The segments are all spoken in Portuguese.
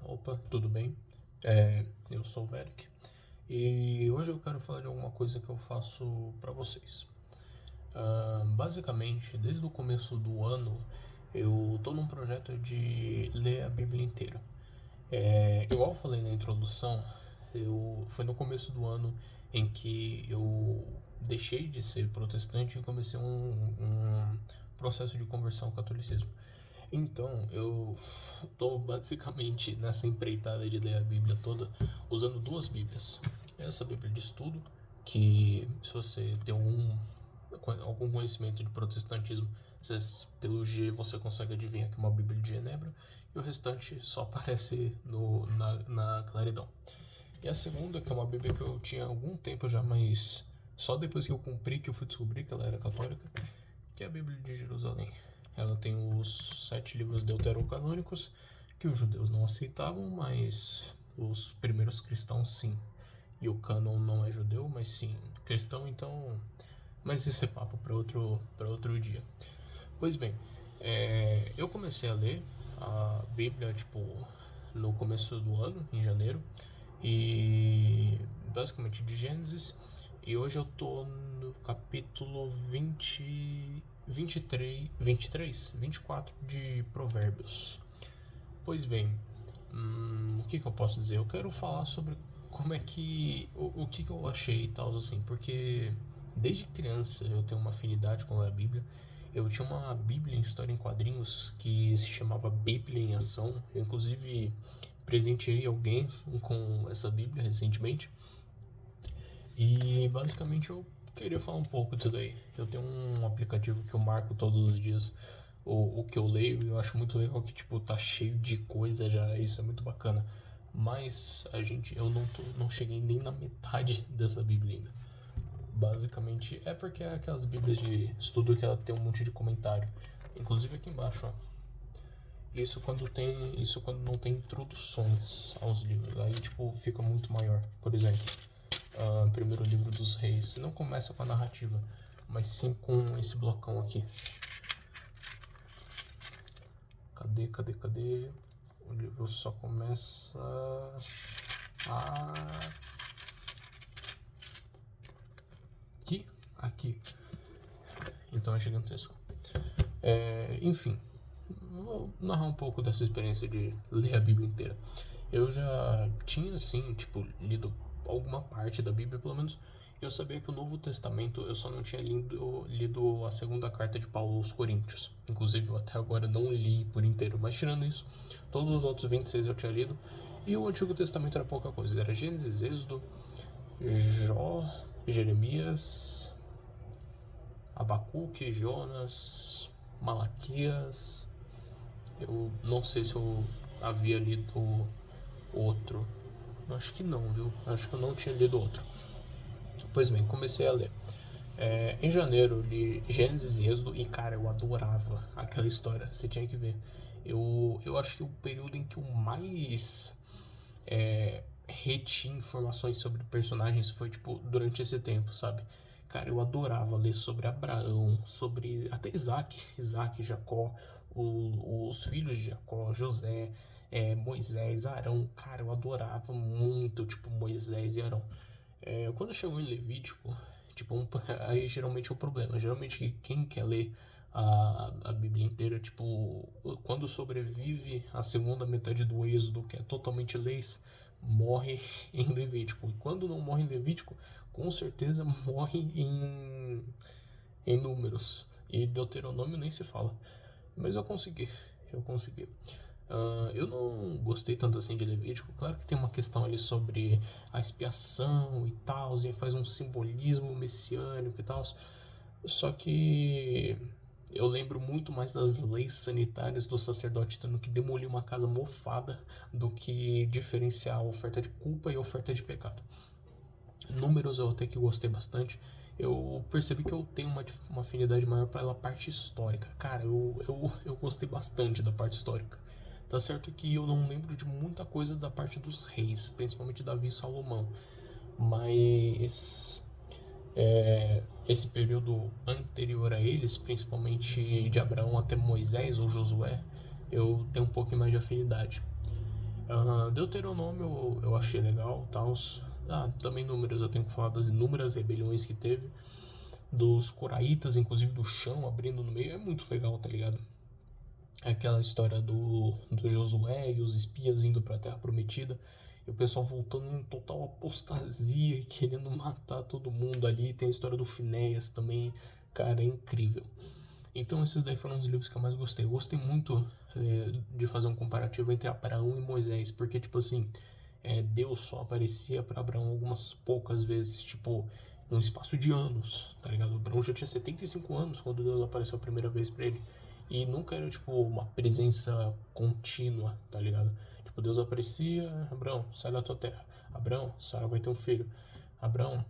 Opa, tudo bem? Eu sou o Veric e hoje eu quero falar de alguma coisa que eu faço para vocês. Basicamente, desde o começo do ano, eu tô num projeto de ler a Bíblia inteira. Igual eu falei na introdução, foi no começo do ano em que eu deixei de ser protestante e comecei um processo de conversão ao catolicismo. Então, eu tô basicamente nessa empreitada de ler a Bíblia toda usando duas Bíblias. Essa Bíblia de estudo, que se você tem algum conhecimento de protestantismo, pelo G você consegue adivinhar que é uma Bíblia de Genebra, e o restante só aparece na claridão. E a segunda, que é uma Bíblia que eu tinha há algum tempo já, mas só depois que eu cumpri que eu fui descobrir que ela era católica, que é a Bíblia de Jerusalém. Ela tem os 7 livros deuterocanônicos, que os judeus não aceitavam, mas os primeiros cristãos sim. E o cânon não é judeu, mas sim cristão, então... Mas isso é papo para outro dia. Pois bem, eu comecei a ler a Bíblia, no começo do ano, em janeiro, e basicamente de Gênesis, e hoje eu tô no capítulo 24 de Provérbios. Pois bem, o que eu posso dizer? Eu quero falar sobre como é que... o que eu achei e tal, assim, porque desde criança eu tenho uma afinidade com a Bíblia. Eu tinha uma Bíblia em história em quadrinhos que se chamava Bíblia em Ação. Eu, inclusive, presenteei alguém com essa Bíblia recentemente. E basicamente eu queria falar um pouco disso daí. Eu tenho um aplicativo que eu marco todos os dias o que eu leio, e eu acho muito legal que tá cheio de coisa já, isso é muito bacana. Mas eu não cheguei nem na metade dessa Bíblia ainda. Basicamente é porque é aquelas Bíblias de estudo que ela tem um monte de comentário. Inclusive aqui embaixo, ó. Isso quando não tem introduções aos livros. Aí fica muito maior. Por exemplo, primeiro livro dos reis não começa com a narrativa, mas sim com esse blocão aqui. Cadê? O livro só começa aqui. Então é gigantesco. Enfim, vou narrar um pouco dessa experiência de ler a Bíblia inteira. Eu já tinha, assim, lido alguma parte da Bíblia, pelo menos. Eu sabia que o Novo Testamento eu só não tinha lido a segunda carta de Paulo aos Coríntios. Inclusive, eu até agora não li por inteiro. Mas tirando isso, todos os outros 26 eu tinha lido. E o Antigo Testamento era pouca coisa. Era Gênesis, Êxodo, Jó, Jeremias, Abacuque, Jonas, Malaquias. Eu não sei se eu havia lido outro. Acho que não, viu? Acho que eu não tinha lido outro. Pois bem, comecei a ler. Em janeiro eu li Gênesis e Êxodo e, cara, eu adorava aquela história. Você tinha que ver. Eu acho que o período em que eu mais retinha informações sobre personagens foi, durante esse tempo, sabe? Cara, eu adorava ler sobre Abraão, sobre até Isaac, Jacó, os filhos de Jacó, José, Moisés, Arão. Cara, eu adorava muito, Moisés e Arão. Quando chegou em Levítico, aí geralmente é o problema. Geralmente quem quer ler a Bíblia inteira, quando sobrevive a segunda metade do Êxodo, que é totalmente leis, morre em Levítico. E quando não morre em Levítico, com certeza morre em Números. E Deuteronômio nem se fala. Mas eu consegui. Eu não gostei tanto assim de Levítico. Claro que tem uma questão ali sobre a expiação e tal, e faz um simbolismo messiânico e tal. Só que eu lembro muito mais das leis sanitárias do sacerdote tendo que demolir uma casa mofada do que diferenciar a oferta de culpa e a oferta de pecado. Números eu até que gostei bastante. Eu percebi que eu tenho uma afinidade maior para a parte histórica. Cara, eu gostei bastante da parte histórica. Tá certo que eu não lembro de muita coisa da parte dos reis, principalmente Davi e Salomão. Mas esse período anterior a eles, principalmente de Abraão até Moisés ou Josué, eu tenho um pouquinho mais de afinidade. Deuteronômio eu achei legal, tal. Também Números, eu tenho que falar das inúmeras rebeliões que teve, dos coraitas, inclusive do chão abrindo no meio, é muito legal, tá ligado? Aquela história do Josué e os espias indo pra Terra Prometida, e o pessoal voltando em total apostasia e querendo matar todo mundo ali. Tem a história do Finéias também, cara, é incrível. Então esses daí foram os livros que eu mais gostei. Eu gostei muito de fazer um comparativo entre Abraão e Moisés, porque tipo assim, Deus só aparecia para Abraão algumas poucas vezes, tipo, num espaço de anos, tá ligado? Abraão já tinha 75 anos quando Deus apareceu a primeira vez para ele. E nunca era tipo uma presença contínua, tá ligado? Tipo, Deus aparecia, Abraão, sai da tua terra. Abraão, Sara vai ter um filho. Abraão,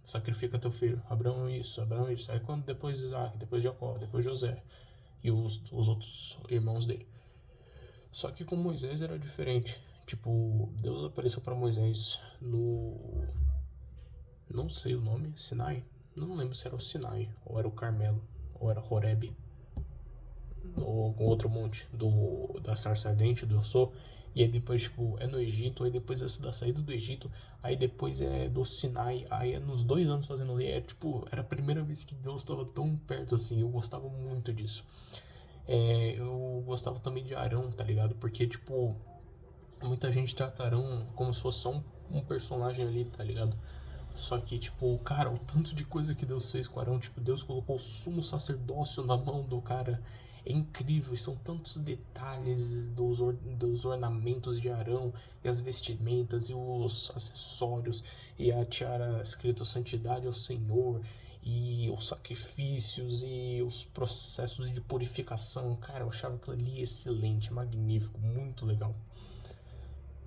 sacrifica teu filho. Abraão isso, Abraão isso. Aí quando depois Isaac, depois Jacó, depois José e os outros irmãos dele. Só que com Moisés era diferente. Tipo, Deus apareceu para Moisés no. Não sei o nome, Sinai? Não lembro se era o Sinai, ou era o Carmelo, ou era Horeb, ou algum outro monte da sarça ardente, do Eu Sou. E aí depois, tipo, é no Egito, aí depois é da saída do Egito, aí depois é do Sinai, aí é nos 2 anos fazendo ali. Tipo, era a primeira vez que Deus estava tão perto assim, eu gostava muito disso. Eu gostava também de Arão, tá ligado? Porque, tipo, muita gente trata Arão como se fosse só um personagem ali, tá ligado? Só que, tipo, cara, o tanto de coisa que Deus fez com Arão, tipo, Deus colocou o sumo sacerdócio na mão do cara. É incrível, são tantos detalhes dos ornamentos de Arão, e as vestimentas, e os acessórios, e a tiara escrito Santidade ao Senhor, e os sacrifícios, e os processos de purificação. Cara, eu achava aquilo ali excelente, magnífico, muito legal.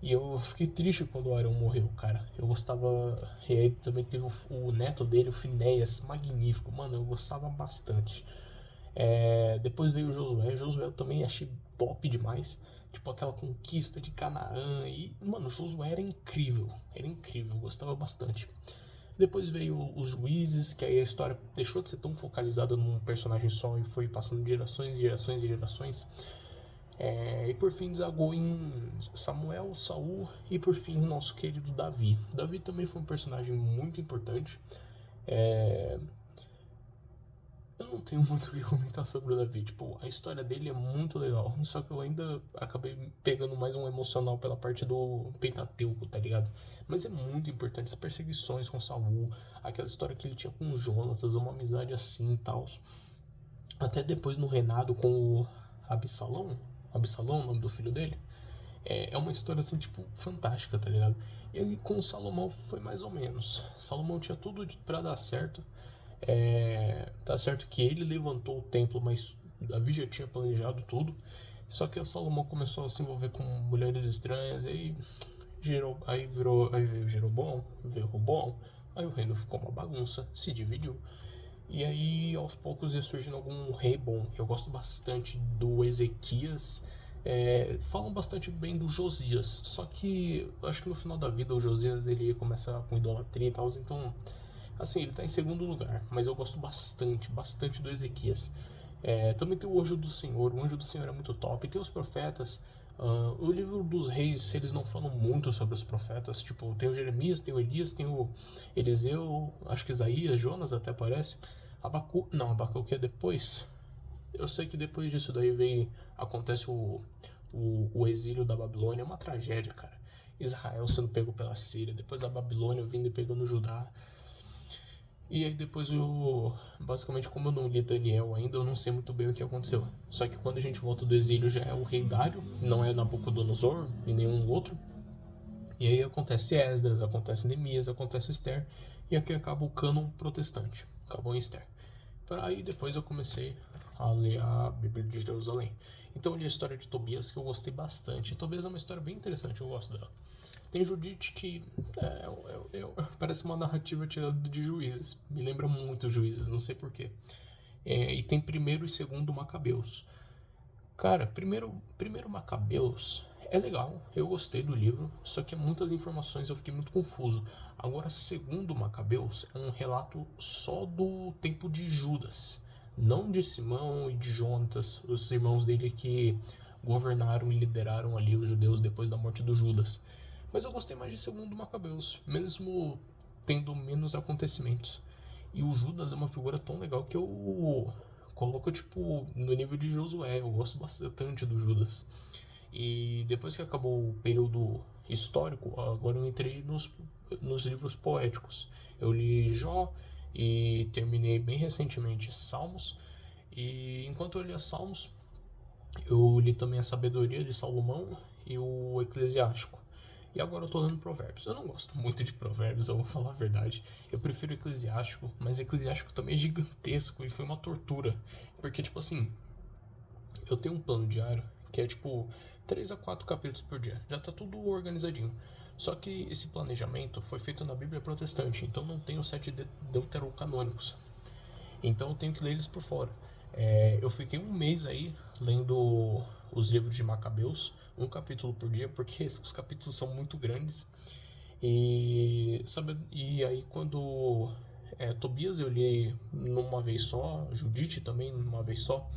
E eu fiquei triste quando o Arão morreu, cara. Eu gostava. E aí também teve o neto dele, o Finéias, magnífico. Mano, eu gostava bastante. Depois veio o Josué. Josué eu também achei top demais. Tipo, aquela conquista de Canaã. E, mano, Josué era incrível. Era incrível, eu gostava bastante. Depois veio os juízes, que aí a história deixou de ser tão focalizada num personagem só e foi passando de gerações, gerações e gerações. E por fim desagou em Samuel, Saul e por fim nosso querido Davi. Davi também foi um personagem muito importante. Eu não tenho muito o que comentar sobre o Davi. Tipo, a história dele é muito legal. Só que eu ainda acabei pegando mais um emocional pela parte do Pentateuco, tá ligado? Mas é muito importante as perseguições com Saul, aquela história que ele tinha com o Jonatas, uma amizade assim e tal. Até depois no reinado com o Absalão, Absalão, o nome do filho dele. É uma história assim, tipo, fantástica, tá ligado? E aí, com o Salomão foi mais ou menos. Salomão tinha tudo pra dar certo. Tá certo que ele levantou o templo, mas Davi já tinha planejado tudo. Só que o Salomão começou a se envolver com mulheres estranhas, aí veio Jeroboão, veio Roboão, aí o reino ficou uma bagunça, se dividiu. E aí, aos poucos, ia surgindo algum rei bom. Eu gosto bastante do Ezequias. Falam bastante bem do Josias. Só que eu acho que no final da vida o Josias ele ia começar com idolatria e tal. Então, assim, ele tá em segundo lugar. Mas eu gosto bastante, bastante do Ezequias. Também tem o Anjo do Senhor. O Anjo do Senhor é muito top. Tem os profetas. O livro dos reis, eles não falam muito sobre os profetas. Tipo, tem o Jeremias, tem o Elias, tem o Eliseu, acho que Isaías, Jonas até aparece. Abacuque é depois. Eu sei que depois disso daí acontece o exílio da Babilônia. É uma tragédia, cara. Israel sendo pego pela Síria, depois a Babilônia vindo e pegando Judá. E aí depois basicamente, como eu não li Daniel ainda, eu não sei muito bem o que aconteceu. Só que quando a gente volta do exílio já é o rei Dário, não é Nabucodonosor e nenhum outro. E aí acontece Esdras, acontece Neemias, acontece Esther, e aqui acaba o cânon protestante, acabou em Esther. Aí depois eu comecei a ler a Bíblia de Jerusalém. Então eu li a história de Tobias, que eu gostei bastante. Tobias é uma história bem interessante, eu gosto dela. Tem Judite que parece uma narrativa tirada de Juízes. Me lembra muito Juízes, não sei porquê. E tem primeiro e segundo Macabeus. Cara, primeiro Macabeus é legal, eu gostei do livro, só que muitas informações eu fiquei muito confuso. Agora, segundo Macabeus, é um relato só do tempo de Judas, não de Simão e de Jonatas, os irmãos dele que governaram e lideraram ali os judeus depois da morte do Judas. Mas eu gostei mais de Segundo Macabeus, mesmo tendo menos acontecimentos. E o Judas é uma figura tão legal que eu coloco, tipo, no nível de Josué. Eu gosto bastante do Judas. E depois que acabou o período histórico, agora eu entrei nos livros poéticos. Eu li Jó e terminei bem recentemente Salmos. E enquanto eu lia Salmos, eu li também a Sabedoria de Salomão e o Eclesiástico. E agora eu tô lendo Provérbios. Eu não gosto muito de Provérbios, eu vou falar a verdade. Eu prefiro Eclesiástico, mas Eclesiástico também é gigantesco e foi uma tortura. Porque, tipo assim, eu tenho um plano diário que é tipo 3 a 4 capítulos por dia. Já tá tudo organizadinho. Só que esse planejamento foi feito na Bíblia protestante, então não tem os 7 deuterocanônicos. Então eu tenho que ler eles por fora. Eu fiquei um mês aí lendo os livros de Macabeus, um capítulo por dia, porque os capítulos são muito grandes. E aí quando Tobias eu li numa vez só, Judite também numa vez só,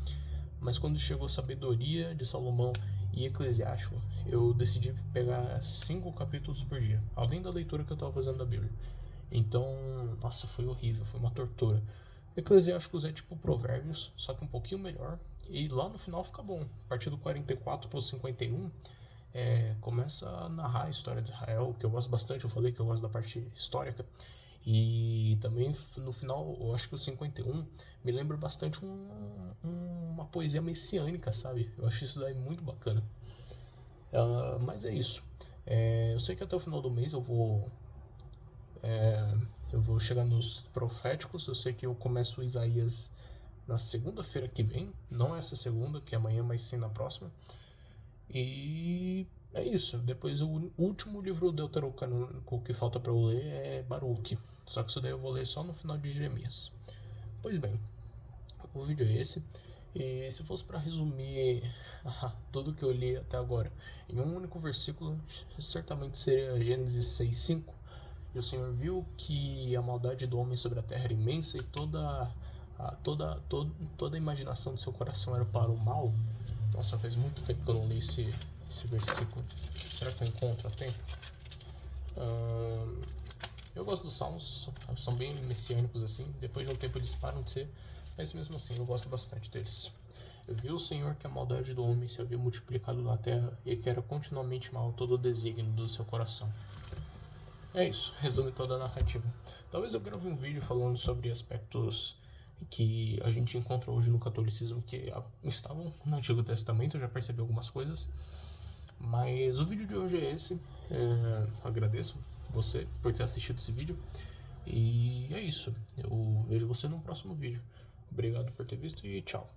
mas quando chegou Sabedoria de Salomão e Eclesiástico, eu decidi pegar 5 capítulos por dia, além da leitura que eu estava fazendo da Bíblia. Então, nossa, foi horrível, foi uma tortura. Eclesiásticos é tipo Provérbios, só que um pouquinho melhor. E lá no final fica bom. A partir do 44 para o 51, começa a narrar a história de Israel, que eu gosto bastante. Eu falei que eu gosto da parte histórica. E também no final, eu acho que o 51 me lembra bastante uma poesia messiânica, sabe? Eu acho isso daí muito bacana. Mas é isso. Eu sei que até o final do mês eu vou chegar nos proféticos. Eu sei que eu começo Isaías na segunda-feira que vem. Não essa segunda, que é amanhã, mas sim na próxima. E é isso. Depois o último livro deuterocanônico que falta para eu ler é Baruque. Só que isso daí eu vou ler só no final de Jeremias. Pois bem, o vídeo é esse. E se fosse para resumir tudo que eu li até agora em um único versículo, certamente seria Gênesis 6:5. E o Senhor viu que a maldade do homem sobre a terra era imensa e toda a imaginação do seu coração era para o mal. Nossa, faz muito tempo que eu não li esse versículo. Será que eu encontro a tempo? Eu gosto dos salmos, são bem messiânicos assim. Depois de um tempo eles param de ser, mas mesmo assim eu gosto bastante deles. Viu o Senhor que a maldade do homem se havia multiplicado na terra e que era continuamente mal todo o desígnio do seu coração. É isso, resume toda a narrativa. Talvez eu grave um vídeo falando sobre aspectos que a gente encontra hoje no catolicismo que estavam no Antigo Testamento. Eu já percebi algumas coisas, mas o vídeo de hoje é esse. Agradeço você por ter assistido esse vídeo e é isso. Eu vejo você no próximo vídeo. Obrigado por ter visto e tchau.